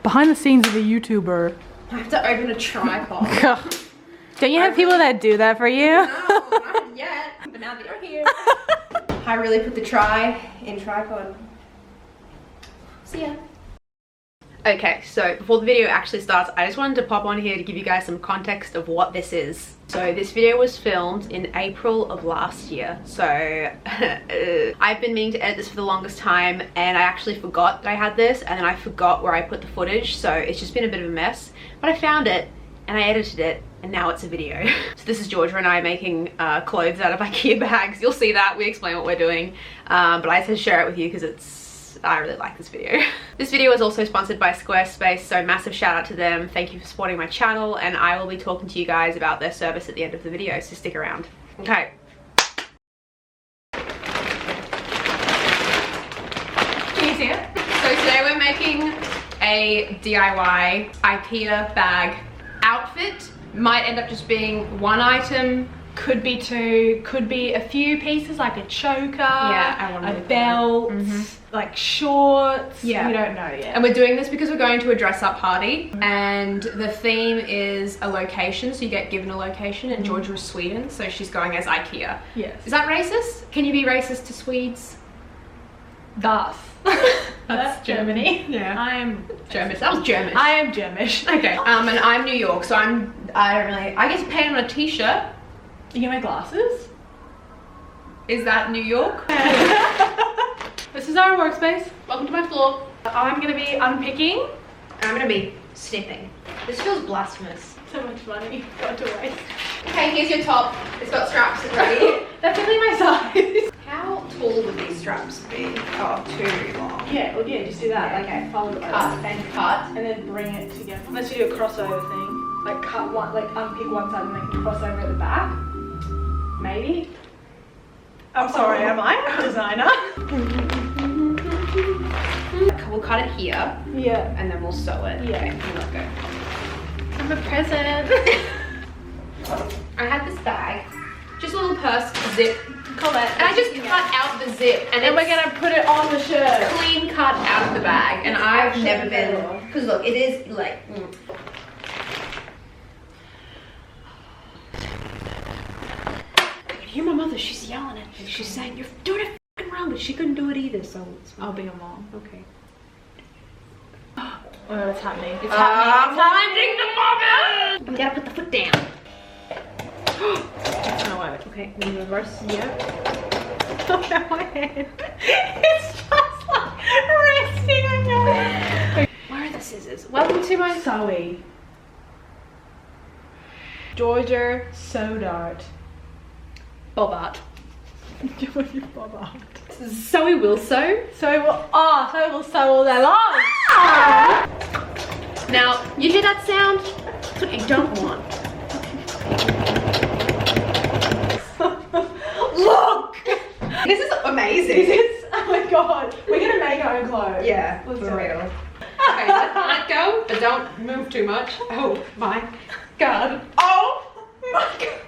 Behind the scenes of a YouTuber. I have to open a tripod. Don't you have people that do that for you? No, not yet. But now that you're here. I really put the in tripod. See ya. Okay, so before the video actually starts, I just wanted to pop on here to give you guys some context of what this is. So this video was filmed in April of last year. So I've been meaning to edit this for the longest time, and I actually forgot that I had this, and then I forgot where I put the footage. So it's just been a bit of a mess, but I found it and I edited it, and now it's a video. So this is Georgia and I making clothes out of IKEA bags. You'll see that, we explain what we're doing. But I said share it with you because I really like this video. This video is also sponsored by Squarespace, so massive shout out to them. Thank you for supporting my channel, and I will be talking to you guys about their service at the end of the video, so stick around. Okay. Can you see it? So today we're making a DIY IKEA bag outfit. Might end up just being one item. Could be two, could be a few pieces like a choker, a belt, like shorts. Yeah. We don't know yet. And we're doing this because we're going to a dress up party, and the theme is a location, so you get given a location, and Georgia is Sweden, so she's going as IKEA. Yes. Is that racist? Can you be racist to Swedes? Das. That's Germany. Yeah. I am Germish. That was Germish. I am Germish. Okay. And I'm New York, so I guess paint on a t-shirt. You get my glasses? Is that New York? This is our workspace. Welcome to my floor. I'm gonna be unpicking. I'm gonna be snipping. This feels blasphemous. So much money got to waste. Okay, here's your top. It's got straps ready. That's only my size. How tall would these straps be? Oh, too long. Yeah, well, yeah, just do that. Yeah, Like, okay. follow the Cut and cut. and then bring it together. Unless you do a crossover thing, like cut one, like unpick one side and make a crossover at the back. Maybe. I'm sorry, am I a designer? We'll cut it here. Yeah. And then we'll sew it. Yeah. Okay, let's go. I'm a present. I had this bag, just a little purse zip, Colette. and I just cut out the zip, and And we're gonna put it on the shirt. clean cut out of the bag. And I've never been, because look, it is like. Hear my mother, she's yelling at me. She's saying, you're doing it f***ing wrong, but she couldn't do it either, so I'll be a mom. okay. Oh, it's happening. It's I'm happening. finding the moment! We gotta put the foot down. It's gonna work. Okay, we reverse. Yeah. Oh, no, my hand. It's just like resting on your head. Where are the scissors? Welcome to my Zoe. Georgia Sodart. Bobart. Georgia Bobart. Zoe will sew. So we will sew all day long. Now, you hear that sound? That's what you don't want. Look! This is amazing. Oh my god. We're gonna make our own clothes. Yeah, Let's for do real. it. Okay, let go, but don't move too much. Oh my god. Oh my god.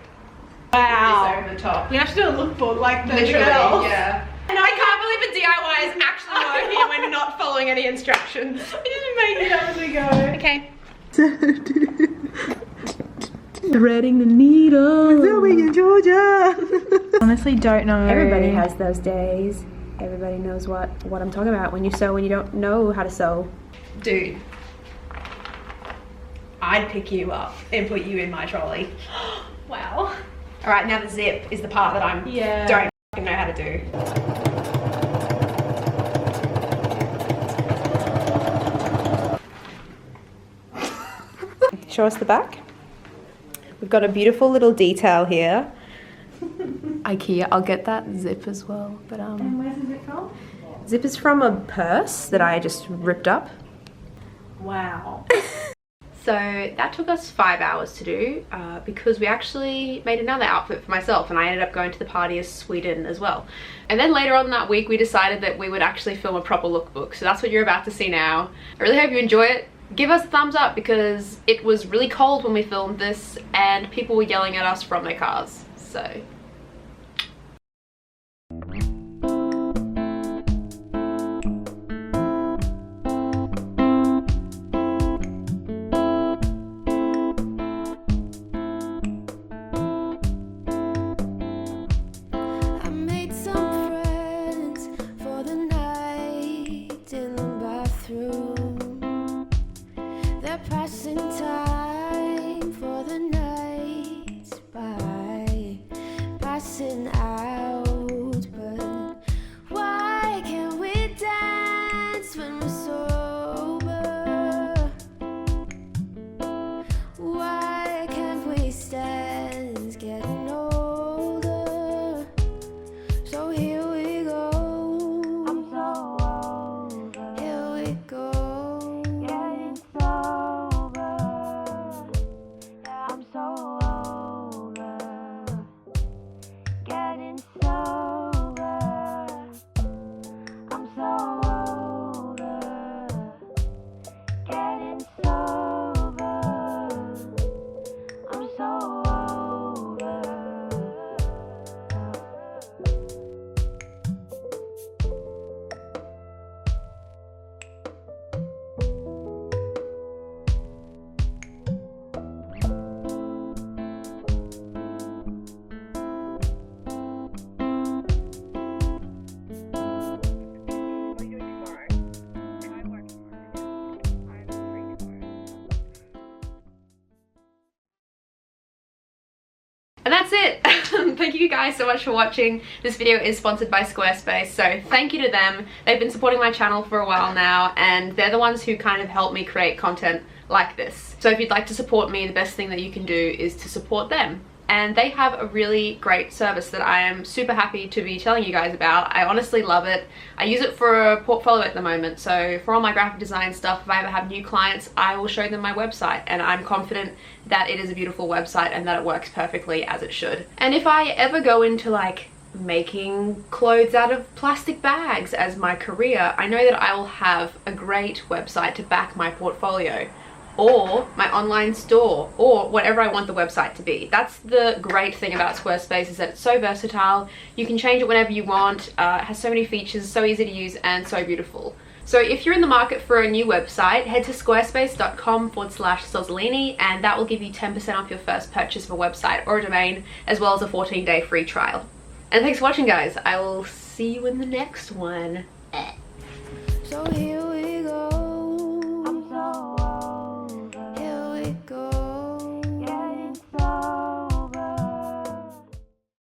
Wow. It's over the top. We have to do a lookbook like the Literally, girls. yeah. And I can't believe a DIY is actually working when we're not following any instructions. We didn't make it up as we go. Okay. Threading the needle. Filming in Georgia. Honestly, don't know. Everybody has those days. Everybody knows what I'm talking about when you sew when you don't know how to sew. Dude, I'd pick you up and put you in my trolley. Wow. All right, now the zip is the part that I don't fucking know how to do. Show us the back. We've got a beautiful little detail here. IKEA, I'll get that zip as well. But And where's the zip from? zip is from a purse that I just ripped up. Wow. So that took us 5 hours to do because we actually made another outfit for myself, and I ended up going to the party as Sweden as well. And then later on that week we decided that we would actually film a proper lookbook. So that's what you're about to see now. I really hope you enjoy it. Give us a thumbs up because it was really cold when we filmed this and people were yelling at us from their cars. So And that's it. Thank you guys so much for watching. This video is sponsored by Squarespace, so thank you to them. They've been supporting my channel for a while now, and they're the ones who kind of help me create content like this. So if you'd like to support me, the best thing that you can do is to support them. And they have a really great service that I am super happy to be telling you guys about. I honestly love it. I use it for a portfolio at the moment, so for all my graphic design stuff, if I ever have new clients, I will show them my website, and I'm confident that it is a beautiful website and that it works perfectly as it should. And if I ever go into like making clothes out of plastic bags as my career, I know that I will have a great website to back my portfolio, or my online store, or whatever I want the website to be. That's the great thing about Squarespace, is that it's so versatile. You can change it whenever you want. It has so many features, so easy to use, and so beautiful. So if you're in the market for a new website, head to squarespace.com/Sozzolini, and that will give you 10% off your first purchase of a website or a domain, as well as a 14-day free trial. And thanks for watching, guys. I will see you in the next one. So here